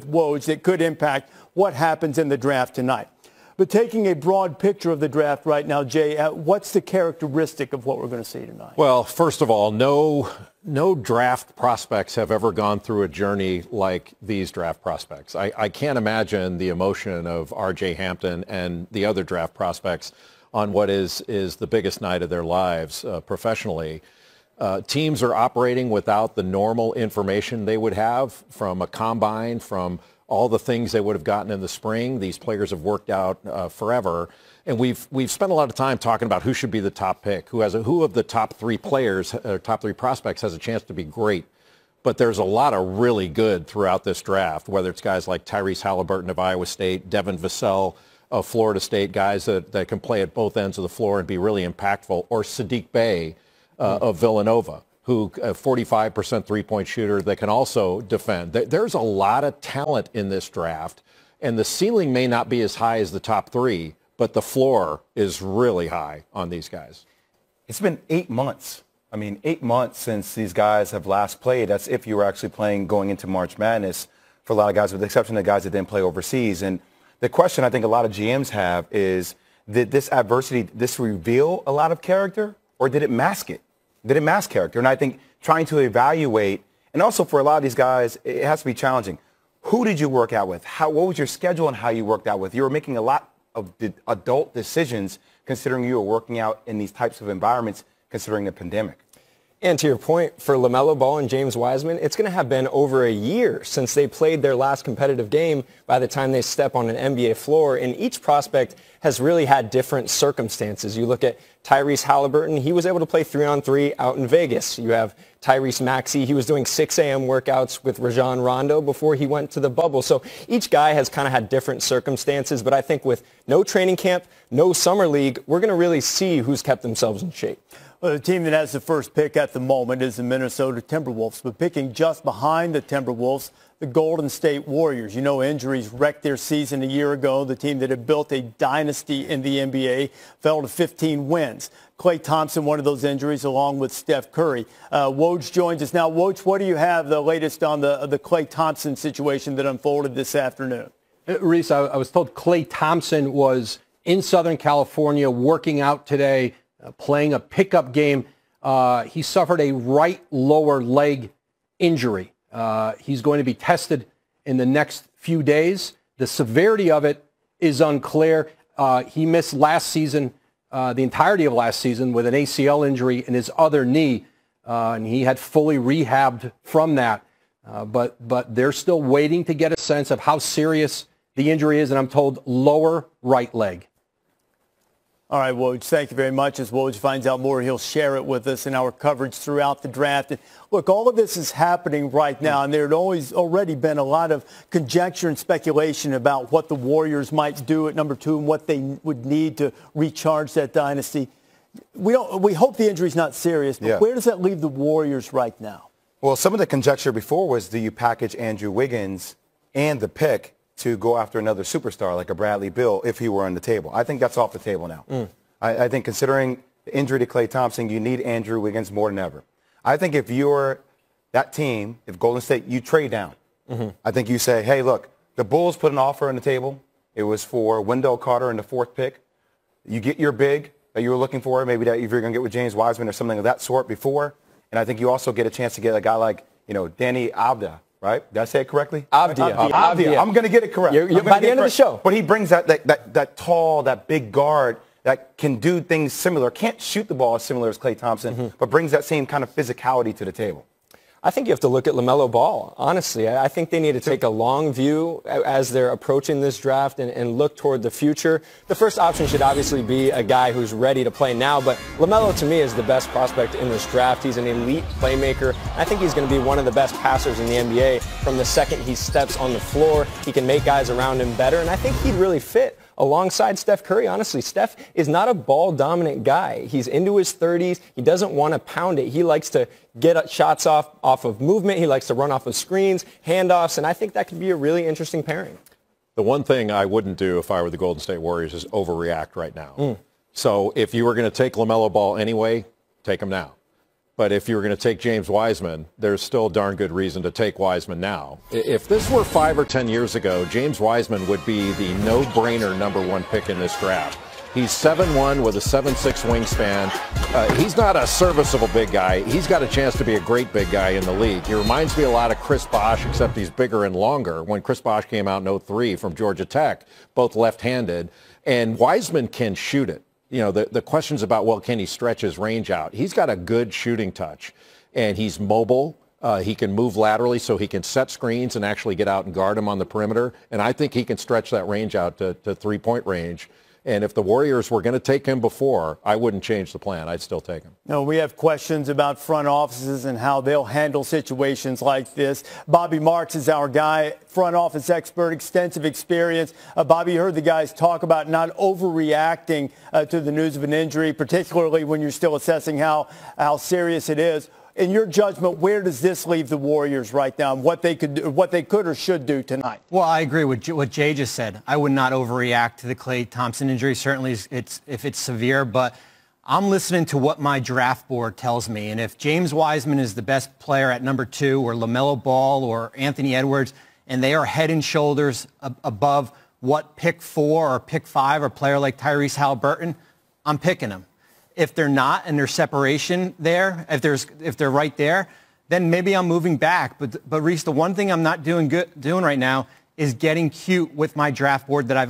Woj that could impact what happens in the draft tonight. But taking a broad picture of the draft right now, Jay, what's the characteristic of what we're going to see tonight? Well, first of all, no draft prospects have ever gone through a journey like these draft prospects. I can't imagine the emotion of R.J. Hampton and the other draft prospects on what is the biggest night of their lives professionally. Teams are operating without the normal information they would have from a combine, from all the things they would have gotten in the spring. These players have worked out forever. And we've spent a lot of time talking about who should be the top pick, who of the top three players, or top three prospects has a chance to be great. But there's a lot of really good throughout this draft, whether it's guys like Tyrese Halliburton of Iowa State, Devin Vassell of Florida State, guys that can play at both ends of the floor and be really impactful, or Sadiq Bey of Villanova, who a 45% three-point shooter that can also defend. There's a lot of talent in this draft, and the ceiling may not be as high as the top three, but the floor is really high on these guys. It's been 8 months. I mean, 8 months since these guys have last played. That's if you were actually playing going into March Madness for a lot of guys, with the exception of the guys that didn't play overseas. And the question I think a lot of GMs have is, did this adversity, this reveal a lot of character, or did it mask it? Did it mask character? And I think trying to evaluate, and also for a lot of these guys, it has to be challenging. Who did you work out with? What was your schedule and how you worked out with? You were making a lot of adult decisions considering you were working out in these types of environments considering the pandemic. And to your point, for LaMelo Ball and James Wiseman, it's going to have been over a year since they played their last competitive game by the time they step on an NBA floor. And each prospect has really had different circumstances. You look at Tyrese Halliburton, he was able to play 3-on-3 out in Vegas. You have Tyrese Maxey, he was doing 6 a.m. workouts with Rajon Rondo before he went to the bubble. So each guy has kind of had different circumstances. But I think with no training camp, no summer league, we're going to really see who's kept themselves in shape. Well, the team that has the first pick at the moment is the Minnesota Timberwolves, but picking just behind the Timberwolves, the Golden State Warriors. You know, injuries wrecked their season a year ago. The team that had built a dynasty in the NBA fell to 15 wins. Klay Thompson, one of those injuries, along with Steph Curry. Woj joins us now. Woj, what do you have the latest on the Klay Thompson situation that unfolded this afternoon? Reese, I was told Klay Thompson was in Southern California working out today, playing a pickup game. He suffered a right lower leg injury. He's going to be tested in the next few days. The severity of it is unclear. He missed last season, the entirety of last season, with an ACL injury in his other knee, and he had fully rehabbed from that. But they're still waiting to get a sense of how serious the injury is, and I'm told lower right leg. All right, Woj, thank you very much. As Woj finds out more, he'll share it with us in our coverage throughout the draft. And look, all of this is happening right now, and there had already been a lot of conjecture and speculation about what the Warriors might do at number 2 and what they would need to recharge that dynasty. We hope the injury's not serious, but where does that leave the Warriors right now? Well, some of the conjecture before was, do you package Andrew Wiggins and the pick to go after another superstar like a Bradley Beal if he were on the table? I think that's off the table now. I think considering the injury to Klay Thompson, you need Andrew Wiggins more than ever. I think if you're that team, if Golden State, you trade down. I think you say, hey, look, the Bulls put an offer on the table. It was for Wendell Carter in the 4th pick. You get your big that you were looking for, maybe that if you're going to get with James Wiseman or something of that sort before. And I think you also get a chance to get a guy like, Danny Avdija. Right? Did I say it correctly? Avdija. I'm going to get it correct. You're by the end of the show. But he brings that tall, that big guard that can do things similar. Can't shoot the ball as similar as Klay Thompson, but brings that same kind of physicality to the table. I think you have to look at LaMelo Ball, honestly. I think they need to take a long view as they're approaching this draft and look toward the future. The first option should obviously be a guy who's ready to play now, but LaMelo, to me, is the best prospect in this draft. He's an elite playmaker. I think he's going to be one of the best passers in the NBA from the second he steps on the floor. He can make guys around him better, and I think he'd really fit alongside Steph Curry. Honestly, Steph is not a ball-dominant guy. He's into his 30s. He doesn't want to pound it. He likes to get shots off of movement. He likes to run off of screens, handoffs, and I think that could be a really interesting pairing. The one thing I wouldn't do if I were the Golden State Warriors is overreact right now. So if you were going to take LaMelo Ball anyway, take him now. But if you were going to take James Wiseman, there's still a darn good reason to take Wiseman now. If this were 5 or 10 years ago, James Wiseman would be the no-brainer #1 pick in this draft. He's 7'1" with a 7'6" wingspan. He's not a serviceable big guy. He's got a chance to be a great big guy in the league. He reminds me a lot of Chris Bosh, except he's bigger and longer. When Chris Bosh came out in 03 from Georgia Tech, both left-handed, and Wiseman can shoot it. You know, the questions about, well, can he stretch his range out? He's got a good shooting touch, and he's mobile. He can move laterally, so he can set screens and actually get out and guard him on the perimeter. And I think he can stretch that range out to three-point range. And if the Warriors were going to take him before, I wouldn't change the plan. I'd still take him. No, we have questions about front offices and how they'll handle situations like this. Bobby Marks is our guy, front office expert, extensive experience. Bobby, you heard the guys talk about not overreacting to the news of an injury, particularly when you're still assessing how serious it is. In your judgment, where does this leave the Warriors right now and what they could or should do tonight? Well, I agree with what Jay just said. I would not overreact to the Klay Thompson injury. Certainly, if it's severe, but I'm listening to what my draft board tells me. And if James Wiseman is the best player at #2 or LaMelo Ball or Anthony Edwards, and they are head and shoulders above what pick 4 or pick 5 or a player like Tyrese Haliburton, I'm picking them. If they're not and there's separation there, if they're right there, then maybe I'm moving back. But Reese, the one thing I'm not doing right now is getting cute with my draft board that I've